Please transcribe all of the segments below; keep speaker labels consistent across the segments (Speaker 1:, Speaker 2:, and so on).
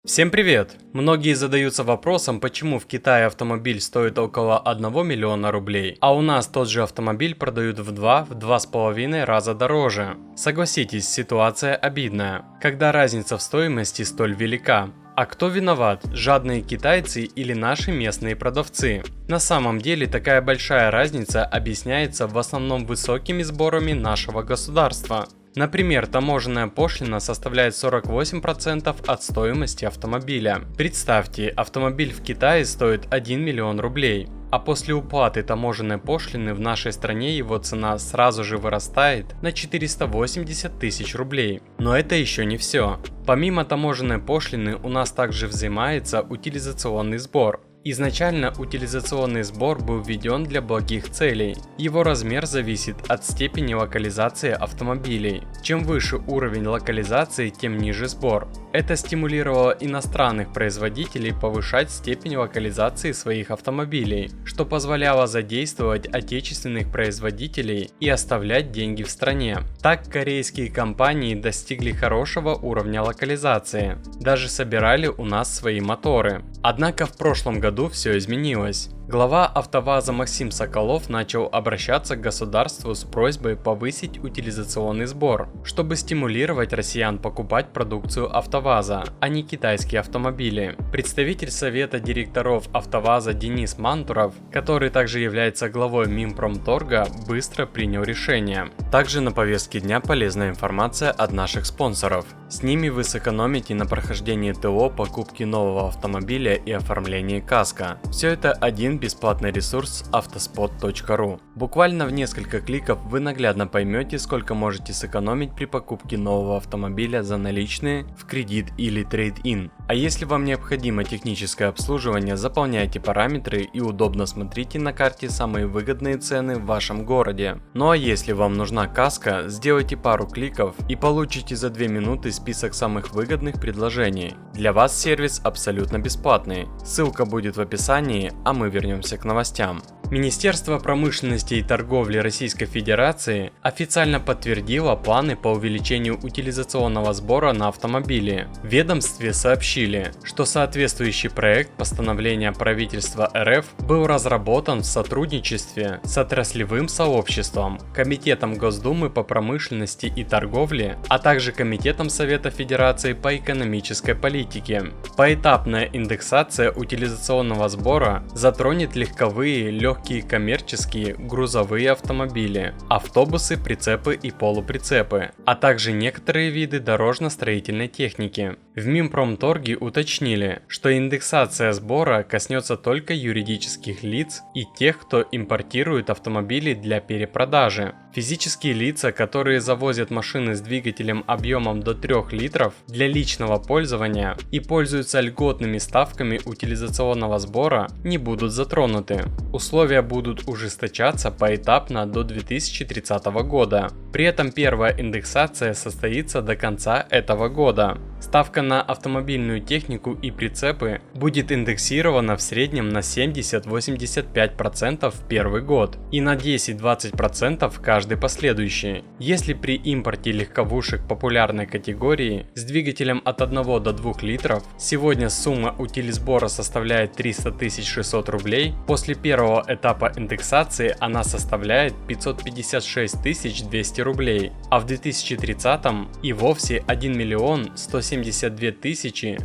Speaker 1: Всем привет! Многие задаются вопросом, почему в Китае автомобиль стоит около 1 миллиона рублей, а у нас тот же автомобиль продают в 2-2,5 раза дороже. Согласитесь, ситуация обидная, когда разница в стоимости столь велика. А кто виноват, жадные китайцы или наши местные продавцы? На самом деле такая большая разница объясняется в основном высокими сборами нашего государства. Например, таможенная пошлина составляет 48% от стоимости автомобиля. Представьте, автомобиль в Китае стоит 1 миллион рублей, а после уплаты таможенной пошлины в нашей стране его цена сразу же вырастает на 480 тысяч рублей. Но это еще не все. Помимо таможенной пошлины у нас также взимается утилизационный сбор. Изначально утилизационный сбор был введен для благих целей. Его размер зависит от степени локализации автомобилей. Чем выше уровень локализации, тем ниже сбор. Это стимулировало иностранных производителей повышать степень локализации своих автомобилей, что позволяло задействовать отечественных производителей и оставлять деньги в стране. Так корейские компании достигли хорошего уровня локализации, даже собирали у нас свои моторы. Однако в прошлом году все изменилось. Глава АвтоВАЗа Максим Соколов начал обращаться к государству с просьбой повысить утилизационный сбор, чтобы стимулировать россиян покупать продукцию АвтоВАЗа, а не китайские автомобили. Представитель совета директоров АвтоВАЗа Денис Мантуров, который также является главой Минпромторга, быстро принял решение. Также на повестке дня полезная информация от наших спонсоров. С ними вы сэкономите на прохождении ТО, покупке нового автомобиля и оформлении каско. Все это один бесплатный ресурс autospot.ru. Буквально в несколько кликов вы наглядно поймете, сколько можете сэкономить при покупке нового автомобиля за наличные, в кредит или трейд-ин. А если вам необходимо техническое обслуживание, заполняйте параметры и удобно смотрите на карте самые выгодные цены в вашем городе. Ну а если вам нужна каска, сделайте пару кликов и получите за 2 минуты список самых выгодных предложений. Для вас сервис абсолютно бесплатный. Ссылка будет в описании, а мы вернемся к новостям. Министерство промышленности и торговли Российской Федерации официально подтвердило планы по увеличению утилизационного сбора на автомобили. В ведомстве сообщили, что соответствующий проект постановления правительства РФ был разработан в сотрудничестве с отраслевым сообществом, Комитетом Госдумы по промышленности и торговле, а также Комитетом Совета Федерации по экономической политике. Поэтапная индексация утилизационного сбора затронет легковые, легкие коммерческие, грузовые автомобили, автобусы, прицепы и полуприцепы, а также некоторые виды дорожно-строительной техники. В Минпромторге уточнили, что индексация сбора коснется только юридических лиц и тех, кто импортирует автомобили для перепродажи. Физические лица, которые завозят машины с двигателем объемом до 3 литров для личного пользования и пользуются льготными ставками утилизационного сбора, не будут затронуты. Условия будут ужесточаться поэтапно до 2030 года. При этом первая индексация состоится до конца этого года. Ставка на автомобильную технику и прицепы будет индексирована в среднем на 70-85% в первый год и на 10-20% каждый последующий. Если при импорте легковушек популярной категории с двигателем от 1 до 2 литров сегодня сумма утилизбора составляет 300 600 рублей, после первого этапа индексации она составляет 556 200 рублей, а в 2030 и вовсе 1 172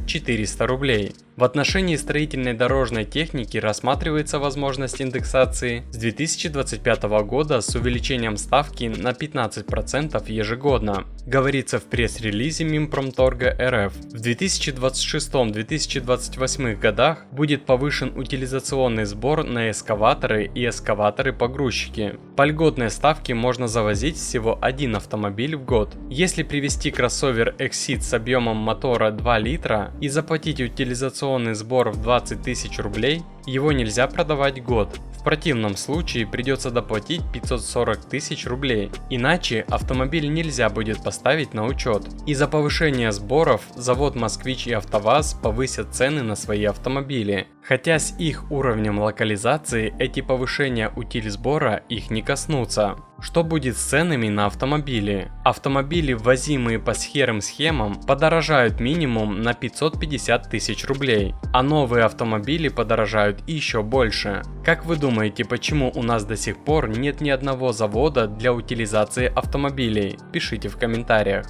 Speaker 1: 400 рублей. В отношении строительной дорожной техники рассматривается возможность индексации с 2025 года с увеличением ставки на 15% ежегодно, говорится в пресс-релизе Минпромторга РФ. В 2026-2028 годах будет повышен утилизационный сбор на эскаваторы и эскаваторы-погрузчики. По льготной ставке можно завозить всего один автомобиль в год. Если привезти кроссовер Exit с объемом мотора 2 литра и заплатить утилизационный сбор в 20 тысяч рублей, его нельзя продавать год. В противном случае придется доплатить 540 тысяч рублей, иначе автомобиль нельзя будет поставить на учет. Из-за повышения сборов завод «Москвич» и АвтоВАЗ повысят цены на свои автомобили. Хотя с их уровнем локализации эти повышения утиль-сбора их не коснутся. Что будет с ценами на автомобили? Автомобили, ввозимые по серым схемам, подорожают минимум на 550 тысяч рублей, а новые автомобили подорожают еще больше. Как вы думаете, почему у нас до сих пор нет ни одного завода для утилизации автомобилей? Пишите в комментариях.